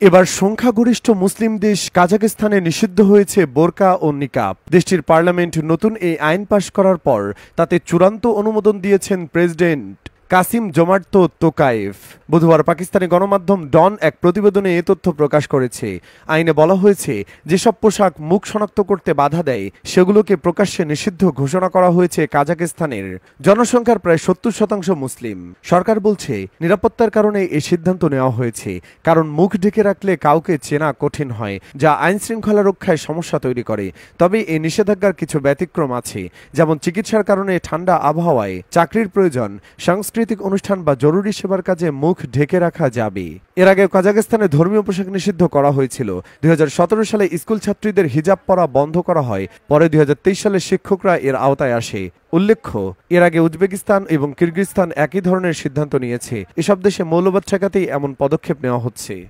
এবার সংখ্যাগরিষ্ঠ মুসলিম দেশ কাজাখস্তানে নিষিদ্ধ হয়েছে বোরকা ও নিকাব। দেশটির পার্লামেন্ট নতুন এই আইন পাশ করার পর তাতে চূড়ান্ত অনুমোদন দিয়েছেন প্রেসিডেন্ট কাসিম জোমার্ত তোকায়েভ। বুধবার পাকিস্তানি গণমাধ্যম ডন এক প্রতিবেদনে এ তথ্য প্রকাশ করেছে। আইনে বলা হয়েছে, যেসব পোশাক মুখ শনাক্ত করতে বাধা দেয় সেগুলোকে প্রকাশ্যে নিষিদ্ধ ঘোষণা করা হয়েছে। কাজাখস্তানের জনসংখ্যার প্রায় 70% মুসলিম। সরকার বলছে, নিরাপত্তার কারণে এই সিদ্ধান্ত নেওয়া হয়েছে, কারণ মুখ ঢেকে রাখলে কাউকে চেনা কঠিন হয়, যা আইন শৃঙ্খলা রক্ষায় সমস্যা তৈরি করে। তবে এই নিষেধাজ্ঞার কিছু ব্যতিক্রম আছে, যেমন চিকিৎসার কারণে ঠান্ডা আবহাওয়ায়, চাকরির প্রয়োজন, সাংস্কৃতিক অনুষ্ঠান বা জরুরি সেবার কাজে মুখ ঢেকে রাখা যাবে। এর আগে কাজাখস্তানে ধর্মীয় পোশাক নিষিদ্ধ করা হয়েছিল। 2017 সালে স্কুল ছাত্রীদের হিজাব পরা বন্ধ করা হয়। পরে 2023 সালে শিক্ষকরা এর আওতায় আসে। উল্লেখ্য, এর আগে উজবেকিস্তান এবং কিরগিজস্তান একই ধরনের সিদ্ধান্ত নিয়েছে। এসব দেশে মৌলবাদ ঠেকাতেই এমন পদক্ষেপ নেওয়া হচ্ছে।